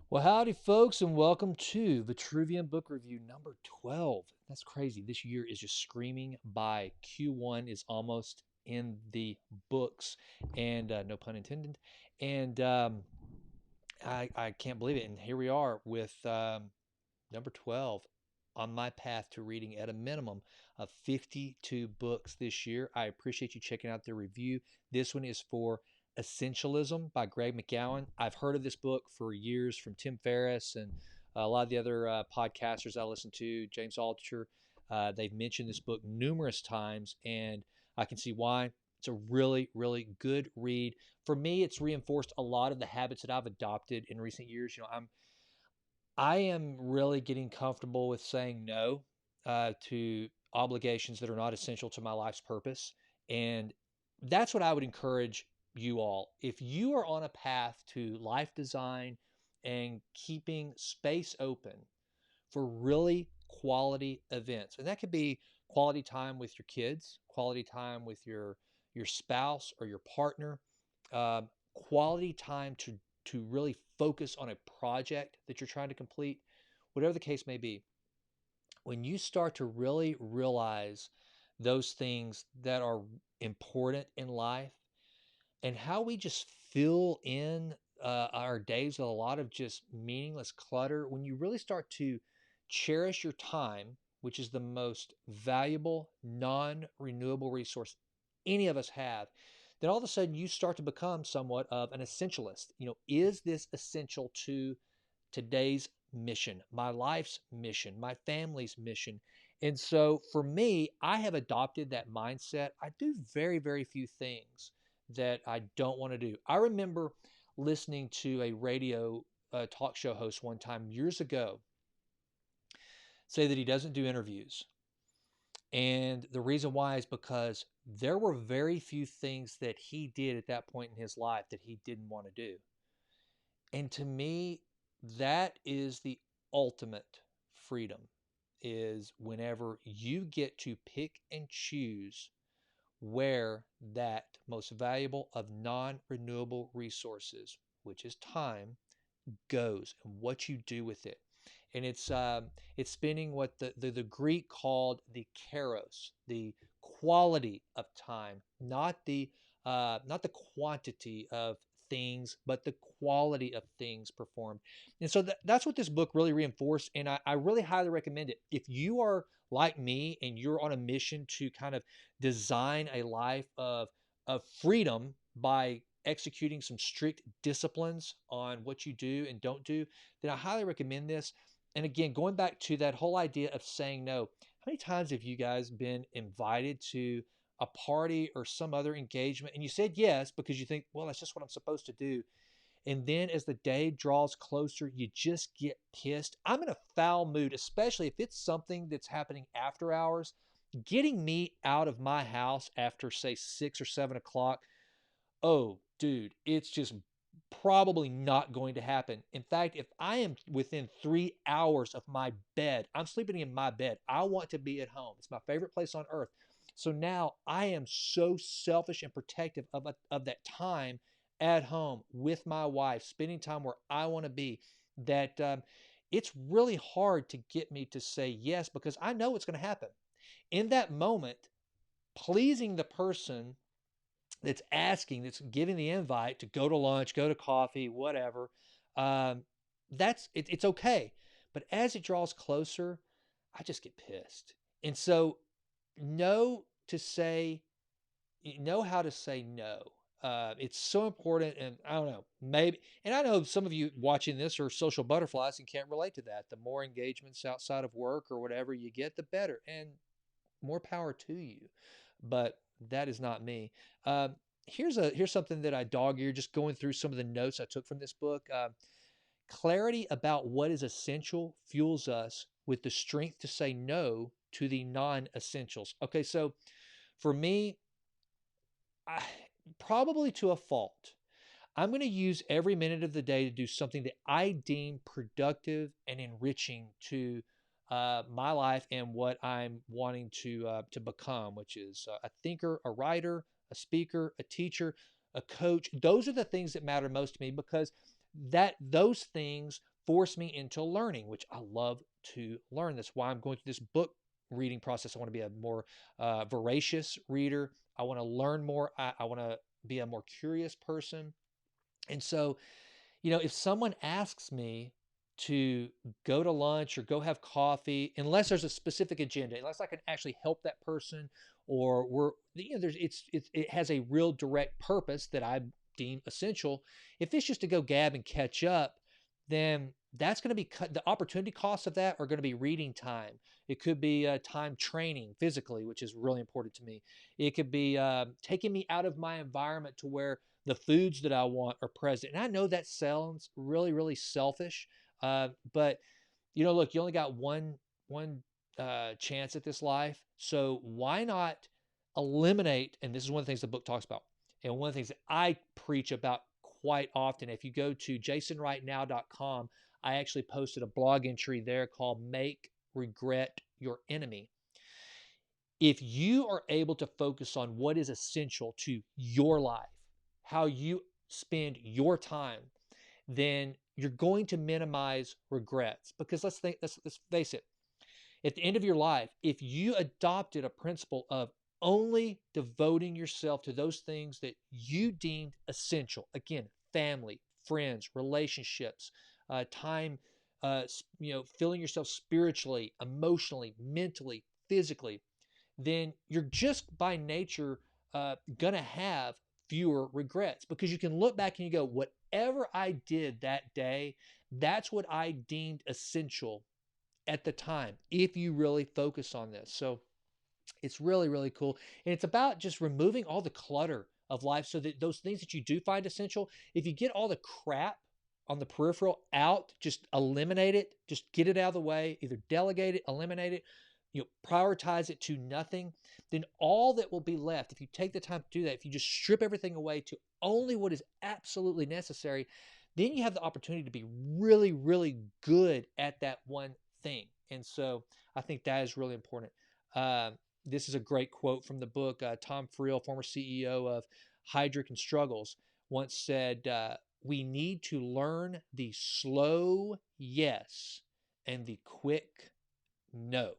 Well, howdy, folks, and welcome to Vitruvian Book Review number 12. That's crazy. This year is just screaming by. Q1 is almost in the books, and no pun intended. And I can't believe it. And here we are with number 12 on my path to reading at a minimum of 52 books this year. I appreciate you checking out the review. This one is for Essentialism by McKeown. I've heard of this book for years from Tim Ferriss and a lot of the other podcasters I listen to, James Altucher. They've mentioned this book numerous times, and I can see why. It's a really, really good read. For me, it's reinforced a lot of the habits that I've adopted in recent years. I am really getting comfortable with saying no to obligations that are not essential to my life's purpose. And that's what I would encourage you all. If you are on a path to life design and keeping space open for really quality events, and that could be quality time with your kids, quality time with your spouse or your partner, quality time to really focus on a project that you're trying to complete, whatever the case may be. When you start to really realize those things that are important in life and how we just fill in our days with a lot of just meaningless clutter, when you really start to cherish your time, which is the most valuable, non renewable resource any of us have, then all of a sudden you start to become somewhat of an essentialist. Is this essential to today's mission, my life's mission, my family's mission? And so for me, I have adopted that mindset. I do very, very few things that I don't want to do. I remember listening to a radio talk show host one time years ago say that he doesn't do interviews. And the reason why is because there were very few things that he did at that point in his life that he didn't want to do. And to me, that is the ultimate freedom, is whenever you get to pick and choose where that most valuable of non-renewable resources, which is time, goes and what you do with it. And it's spending what the Greek called the kairos, the quality of time, not the quantity of things, but the quality of things performed. And so that's what this book really reinforced. And I really highly recommend it. If you are like me and you're on a mission to kind of design a life of freedom by executing some strict disciplines on what you do and don't do, then I highly recommend this. And again, going back to that whole idea of saying no, how many times have you guys been invited to a party or some other engagement and you said yes because you think, well, that's just what I'm supposed to do? And then as the day draws closer, you just get pissed. I'm in a foul mood, especially if it's something that's happening after hours. Getting me out of my house after, say, 6 or 7 o'clock, oh, dude, it's just probably not going to happen. In fact, if I am within 3 hours of my bed, I'm sleeping in my bed. I want to be at home. It's my favorite place on earth. So now I am so selfish and protective of that time at home with my wife, spending time where I want to be, that it's really hard to get me to say yes because I know what's going to happen. In that moment, pleasing the person that's giving the invite to go to lunch, go to coffee, whatever, it's okay. But as it draws closer, I just get pissed. And so know to say, know how to say no. It's so important. And I don't know, maybe, and I know some of you watching this are social butterflies and can't relate to that. The more engagements outside of work or whatever you get, the better. And more power to you. But that is not me. Here's something that I dog ear just going through some of the notes I took from this book. Clarity about what is essential fuels us with the strength to say no to the non-essentials. Okay, so for me, probably to a fault, I'm going to use every minute of the day to do something that I deem productive and enriching to my life and what I'm wanting to become, which is a thinker, a writer, a speaker, a teacher, a coach. Those are the things that matter most to me because those things force me into learning, which I love to learn. That's why I'm going through this book reading process. I want to be a more voracious reader. I want to learn more. I want to be a more curious person. And so, if someone asks me to go to lunch or go have coffee, unless there's a specific agenda, unless I can actually help that person, or it has a real direct purpose that I deem essential. If it's just to go gab and catch up, then that's going to be the opportunity costs of that are going to be reading time. It could be time training physically, which is really important to me. It could be taking me out of my environment to where the foods that I want are present. And I know that sounds really, really selfish, but look, you only got one chance at this life, so why not eliminate? And this is one of the things the book talks about, and one of the things that I preach about quite often. If you go to jasonrightnow.com, I actually posted a blog entry there called "Make Regret Your Enemy." If you are able to focus on what is essential to your life, how you spend your time, then you're going to minimize regrets. Because let's face it, at the end of your life, if you adopted a principle of only devoting yourself to those things that you deemed essential, again, family, friends, relationships, time, filling yourself spiritually, emotionally, mentally, physically, then you're just by nature going to have fewer regrets, because you can look back and you go, whatever I did that day, that's what I deemed essential at the time, if you really focus on this. So it's really, really cool. And it's about just removing all the clutter of life, so that those things that you do find essential, if you get all the crap on the peripheral out, just eliminate it, just get it out of the way, either delegate it, eliminate it, prioritize it to nothing, then all that will be left, if you take the time to do that, if you just strip everything away to only what is absolutely necessary, then you have the opportunity to be really, really good at that one thing. And so I think that is really important. This is a great quote from the book. Tom Friel, former CEO of Hijacked and Struggles, once said, we need to learn the slow yes and the quick no.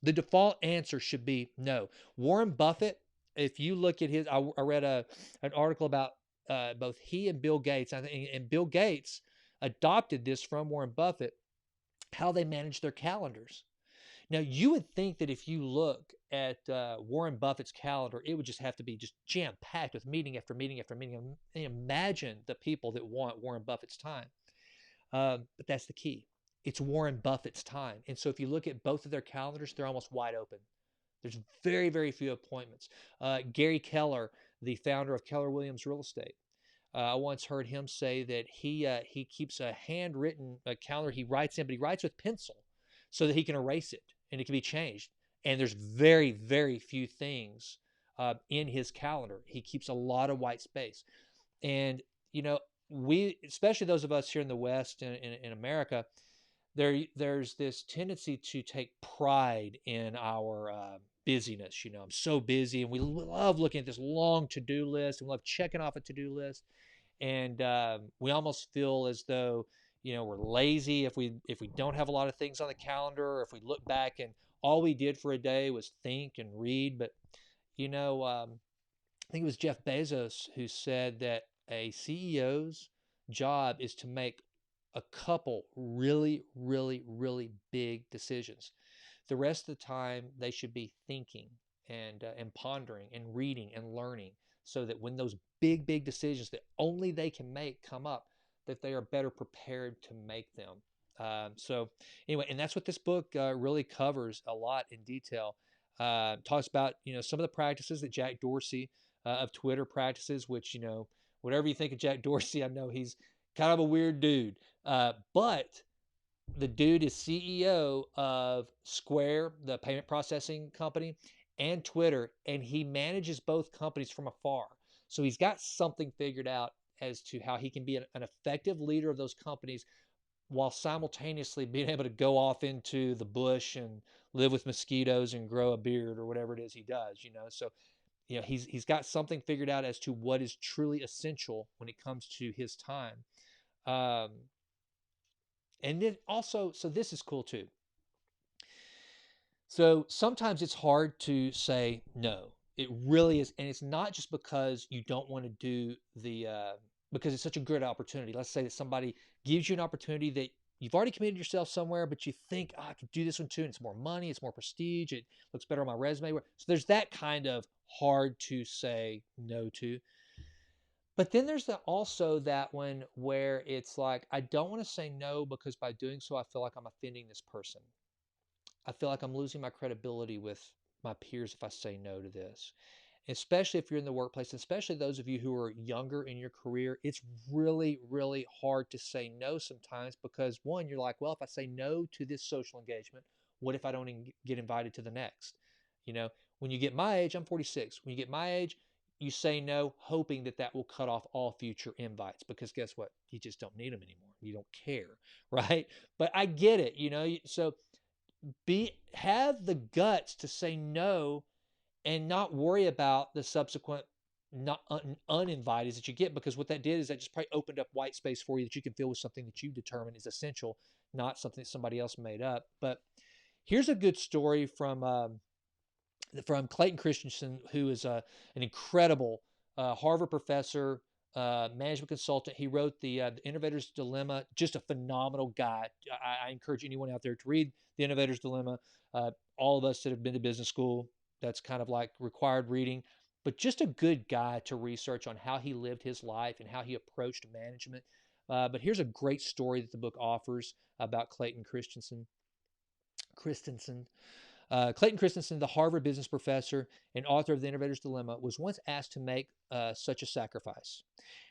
The default answer should be no. Warren Buffett, if you look at his, I read an article about both he and Bill Gates, and Bill Gates adopted this from Warren Buffett, how they manage their calendars. Now, you would think that if you look at Warren Buffett's calendar, it would just have to be just jam-packed with meeting after meeting after meeting. Imagine the people that want Warren Buffett's time. But that's the key. It's Warren Buffett's time. And so if you look at both of their calendars, they're almost wide open. There's very, very few appointments. Gary Keller, the founder of Keller Williams Real Estate, I once heard him say that he keeps a handwritten calendar he writes in, but he writes with pencil so that he can erase it and it can be changed. And there's very, very few things in his calendar. He keeps a lot of white space. And, we, especially those of us here in the West and in America, there's this tendency to take pride in our busyness. I'm so busy, and we love looking at this long to-do list, and we love checking off a to-do list, and we almost feel as though we're lazy if we don't have a lot of things on the calendar, or if we look back and all we did for a day was think and read. But I think it was Jeff Bezos who said that a CEO's job is to make a couple really, really, really big decisions. The rest of the time, they should be thinking and pondering and reading and learning, so that when those big, big decisions that only they can make come up, that they are better prepared to make them. So anyway, and that's what this book really covers a lot in detail. Talks about some of the practices that Jack Dorsey of Twitter practices, which whatever you think of Jack Dorsey, I know he's kind of a weird dude, but the dude is CEO of Square, the payment processing company, and Twitter, and he manages both companies from afar. So he's got something figured out as to how he can be an effective leader of those companies while simultaneously being able to go off into the bush and live with mosquitoes and grow a beard or whatever it is he does. So he's got something figured out as to what is truly essential when it comes to his time. And then also, so this is cool too. So sometimes it's hard to say no. It really is. And it's not just because you don't want to do because it's such a good opportunity. Let's say that somebody gives you an opportunity that you've already committed yourself somewhere, but you think, oh, I could do this one too. And it's more money, it's more prestige, it looks better on my resume. So there's that kind of hard to say no to. But then there's also that one where it's like, I don't want to say no because by doing so, I feel like I'm offending this person. I feel like I'm losing my credibility with my peers if I say no to this. Especially if you're in the workplace, especially those of you who are younger in your career, it's really, really hard to say no sometimes because one, you're like, well, if I say no to this social engagement, what if I don't get invited to the next? You know, when you get my age, I'm 46. When you get my age, you say no, hoping that that will cut off all future invites because guess what? You just don't need them anymore. You don't care, right? But I get it, so have the guts to say no and not worry about the subsequent not uninvited that you get, because what that did is that just probably opened up white space for you that you can fill with something that you determine is essential, not something that somebody else made up. But here's a good story from Clayton Christensen, who is an incredible Harvard professor, management consultant. He wrote the Innovator's Dilemma, just a phenomenal guy. I encourage anyone out there to read The Innovator's Dilemma. All of us that have been to business school, that's kind of like required reading, but just a good guy to research on how he lived his life and how he approached management. But here's a great story that the book offers about Clayton Christensen. Clayton Christensen, the Harvard business professor and author of The Innovator's Dilemma, was once asked to make such a sacrifice.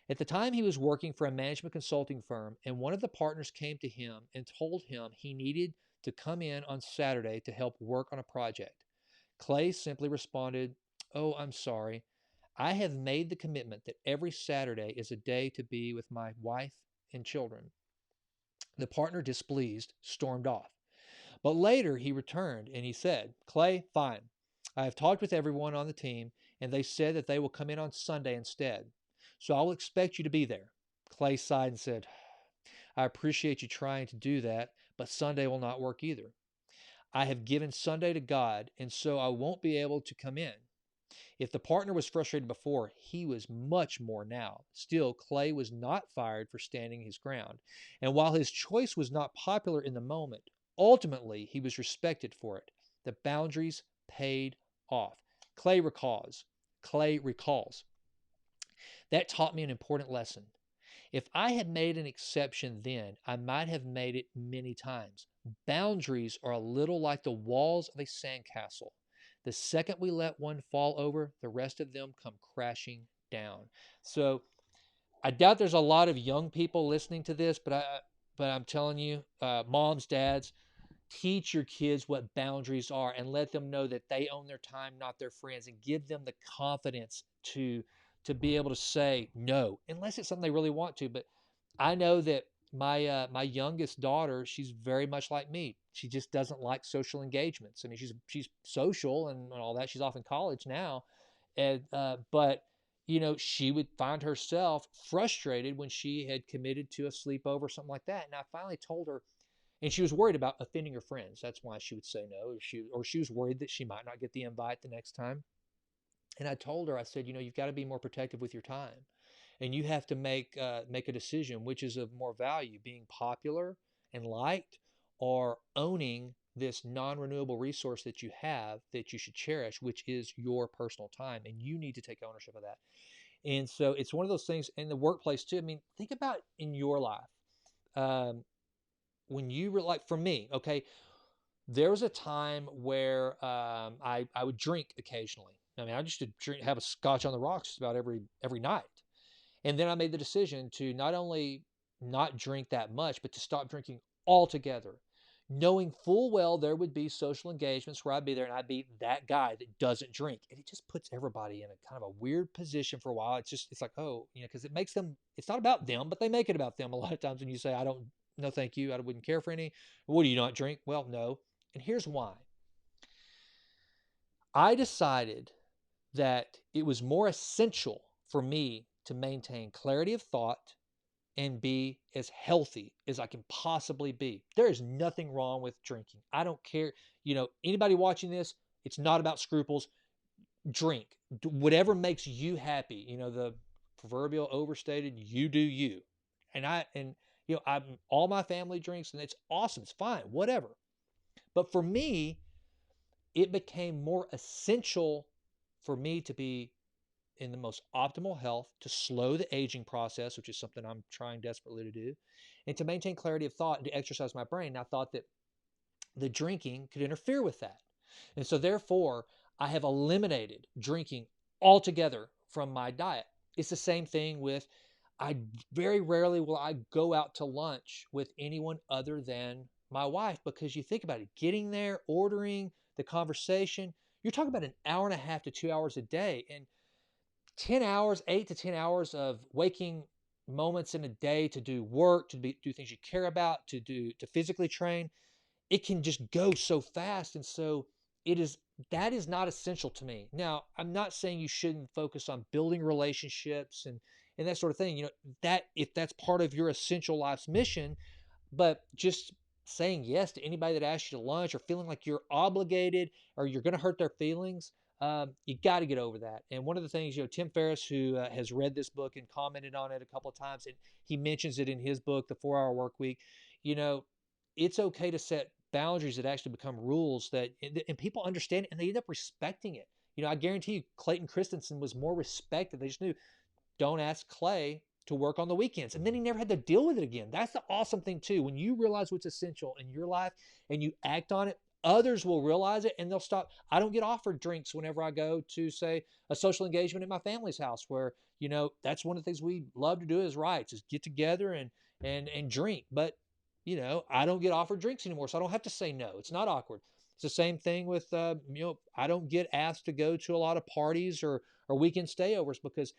At the time, he was working for a management consulting firm, and one of the partners came to him and told him he needed to come in on Saturday to help work on a project. Clay simply responded, "Oh, I'm sorry. I have made the commitment that every Saturday is a day to be with my wife and children." The partner, displeased, stormed off. But later he returned and he said, "Clay, fine. I have talked with everyone on the team and they said that they will come in on Sunday instead. So I will expect you to be there." Clay sighed and said, "I appreciate you trying to do that, but Sunday will not work either. I have given Sunday to God, and so I won't be able to come in." If the partner was frustrated before, he was much more now. Still, Clay was not fired for standing his ground. And while his choice was not popular in the moment, ultimately he was respected for it. The boundaries paid off. Clay recalls. Clay recalls. That taught me an important lesson. If I had made an exception then, I might have made it many times. Boundaries are a little like the walls of a sandcastle. The second we let one fall over, the rest of them come crashing down. So I doubt there's a lot of young people listening to this, but I'm telling you, moms, dads, teach your kids what boundaries are and let them know that they own their time, not their friends, and give them the confidence to be able to say no, unless it's something they really want to. But I know that my youngest daughter, she's very much like me. She just doesn't like social engagements. I mean, she's social and all that. She's off in college now, and but she would find herself frustrated when she had committed to a sleepover or something like that. And I finally told her, and she was worried about offending her friends. That's why she would say no, or she was worried that she might not get the invite the next time. And I told her, I said, you've got to be more protective with your time, and you have to make a decision which is of more value: being popular and liked, or owning this non-renewable resource that you have that you should cherish, which is your personal time, and you need to take ownership of that. And so it's one of those things in the workplace too. I mean, think about in your life. When you were like, for me, okay, there was a time where I would drink occasionally. I mean, I used to have a scotch on the rocks just about every night. And then I made the decision to not only not drink that much, but to stop drinking altogether, knowing full well there would be social engagements where I'd be there and I'd be that guy that doesn't drink. And it just puts everybody in a kind of a weird position for a while. It's like, oh, because it makes them, it's not about them, but they make it about them a lot of times when you say, I don't, no, thank you, I wouldn't care for any. What, do you not drink? Well, no. And here's why. I decided that it was more essential for me to maintain clarity of thought and be as healthy as I can possibly be. There is nothing wrong with drinking. I don't care. Anybody watching this, it's not about scruples. Drink. Whatever makes you happy. The proverbial overstated, you do you. I'm all my family drinks and it's awesome. It's fine, whatever. But for me, it became more essential for me to be in the most optimal health, to slow the aging process, which is something I'm trying desperately to do, and to maintain clarity of thought and to exercise my brain. And I thought that the drinking could interfere with that. And so therefore, I have eliminated drinking altogether from my diet. It's the same thing with, I very rarely will I go out to lunch with anyone other than my wife, because you think about it, getting there, ordering, the conversation, you're talking about an hour and a half to 2 hours a day. And 10 hours, 8 to 10 hours of waking moments in a day to do work, do things you care about, to physically train, it can just go so fast. And so that is not essential to me. Now, I'm not saying you shouldn't focus on building relationships and that sort of thing. That if that's part of your essential life's mission, but just saying yes to anybody that asks you to lunch or feeling like you're obligated or you're going to hurt their feelings, you got to get over that. And one of the things, Tim Ferriss, who has read this book and commented on it a couple of times, and he mentions it in his book, The 4 Hour Work Week, it's okay to set boundaries that actually become rules and people understand it and they end up respecting it. I guarantee you Clayton Christensen was more respected. They just knew, don't ask Clay to work on the weekends. And then he never had to deal with it again. That's the awesome thing too. When you realize what's essential in your life and you act on it, others will realize it and they'll stop. I don't get offered drinks whenever I go to, say, a social engagement at my family's house, where, that's one of the things we love to do as rights, is get together and drink. But, I don't get offered drinks anymore, so I don't have to say no. It's not awkward. It's the same thing with, I don't get asked to go to a lot of parties or weekend stayovers, because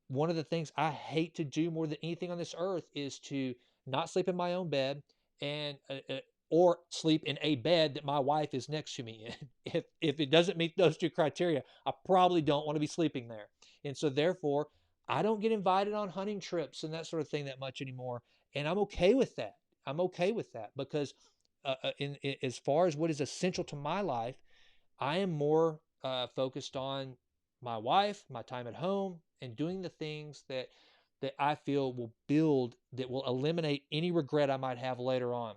one of the things I hate to do more than anything on this earth is to not sleep in my own bed and or sleep in a bed that my wife is next to me in. If it doesn't meet those two criteria, I probably don't want to be sleeping there. And so therefore, I don't get invited on hunting trips and that sort of thing that much anymore. And I'm okay with that. I'm okay with that because as far as what is essential to my life, I am more focused on my wife, my time at home, and doing the things that I feel will build, that will eliminate any regret I might have later on.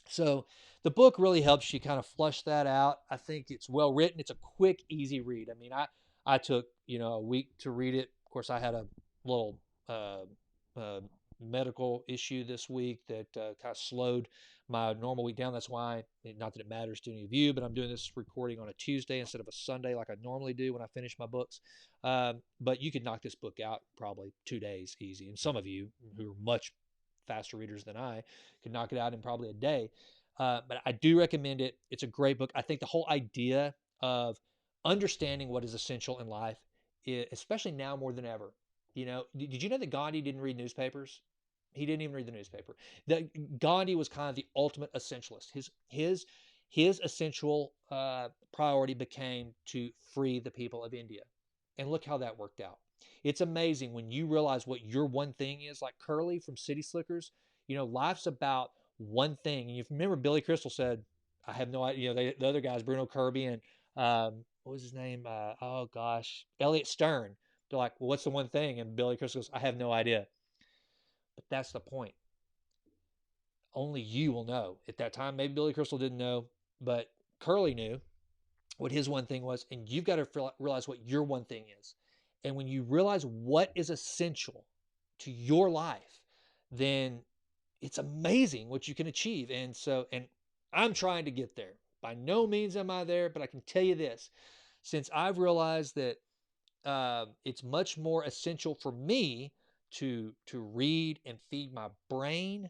So the book really helps you kind of flush that out. I think it's well written. It's a quick, easy read. I mean, I took a week to read it. Of course, I had a little uh, medical issue this week that kind of slowed my normal week down. That's why, not that it matters to any of you, but I'm doing this recording on a Tuesday instead of a Sunday like I normally do when I finish my books. But you could knock this book out probably 2 days easy. And some of you who are much faster readers than I could knock it out in probably a day. But I do recommend it. It's a great book. I think the whole idea of understanding what is essential in life, especially now more than ever. Did you know that Gandhi didn't read newspapers? He didn't even read the newspaper. Gandhi was kind of the ultimate essentialist. His essential priority became to free the people of India. And look how that worked out. It's amazing when you realize what your one thing is, like Curly from City Slickers. Life's about one thing. And you remember Billy Crystal said, I have no idea, the other guys, Bruno Kirby and what was his name? Oh gosh, Elliot Stern. They're like, well, what's the one thing? And Billy Crystal goes, I have no idea. But that's the point. Only you will know. At that time, maybe Billy Crystal didn't know, but Curly knew what his one thing was. And you've got to realize what your one thing is. And when you realize what is essential to your life, then it's amazing what you can achieve. And I'm trying to get there. By no means am I there, but I can tell you this. Since I've realized that it's much more essential for me to read and feed my brain,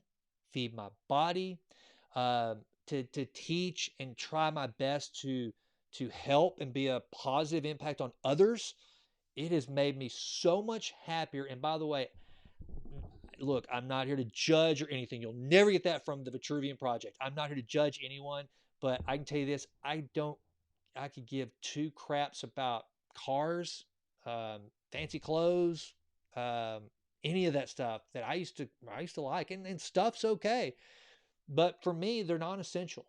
feed my body, to teach and try my best to help and be a positive impact on others. It has made me so much happier. And by the way, look, I'm not here to judge or anything. You'll never get that from the Vitruvian Project. I'm not here to judge anyone, but I can tell you this: I could give two craps about cars, fancy clothes, um, any of that stuff that I used to like, and stuff's okay. But for me, they're non-essential.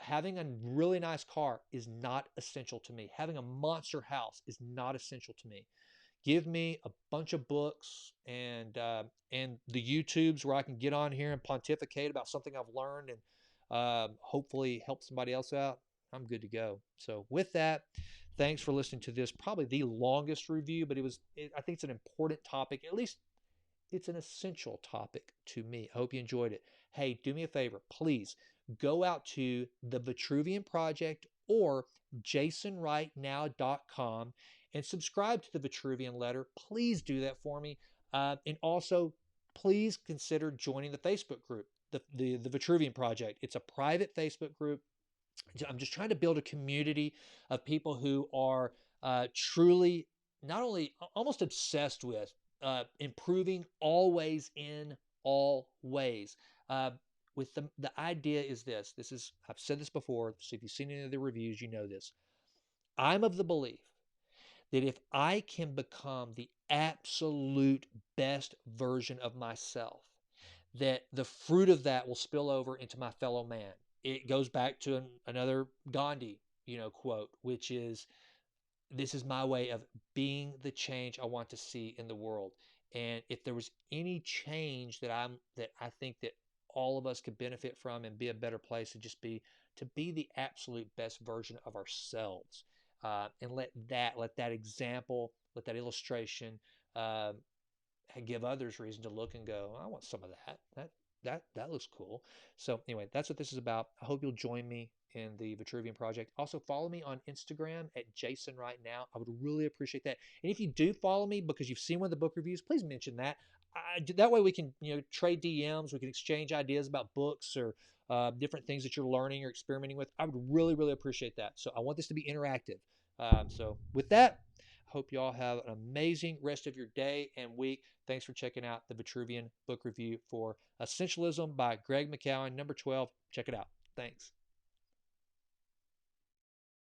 Having a really nice car is not essential to me. Having a monster house is not essential to me. Give me a bunch of books and the YouTubes where I can get on here and pontificate about something I've learned and hopefully help somebody else out. I'm good to go. So with that, thanks for listening to this. Probably the longest review, but I think it's an important topic. At least it's an essential topic to me. I hope you enjoyed it. Hey, do me a favor, please go out to the Vitruvian Project or jasonrightnow.com and subscribe to the Vitruvian Letter. Please do that for me. And also, please consider joining the Facebook group, the Vitruvian Project. It's a private Facebook group. I'm just trying to build a community of people who are truly not only almost obsessed with improving always in all ways. Uh, with the idea is this. I've said this before. So if you've seen any of the reviews, you know this. I'm of the belief that if I can become the absolute best version of myself, that the fruit of that will spill over into my fellow man. It goes back to another Gandhi, quote, which is, this is my way of being the change I want to see in the world. And if there was any change that I think that all of us could benefit from and be a better place, to be the absolute best version of ourselves, and let that example, let that illustration, uh, give others reason to look and go, I want some of that. That looks cool. So anyway, that's what this is about. I hope you'll join me in the Vitruvian Project. Also, follow me on Instagram at Jason Right Now. I would really appreciate that. And if you do follow me because you've seen one of the book reviews, please mention that. That way we can trade DMs. We can exchange ideas about books or different things that you're learning or experimenting with. I would really, really appreciate that. So I want this to be interactive. So with that, I hope you all have an amazing rest of your day and week. Thanks for checking out the Vitruvian book review for Essentialism by Greg McKeown, number 12. Check it out. Thanks.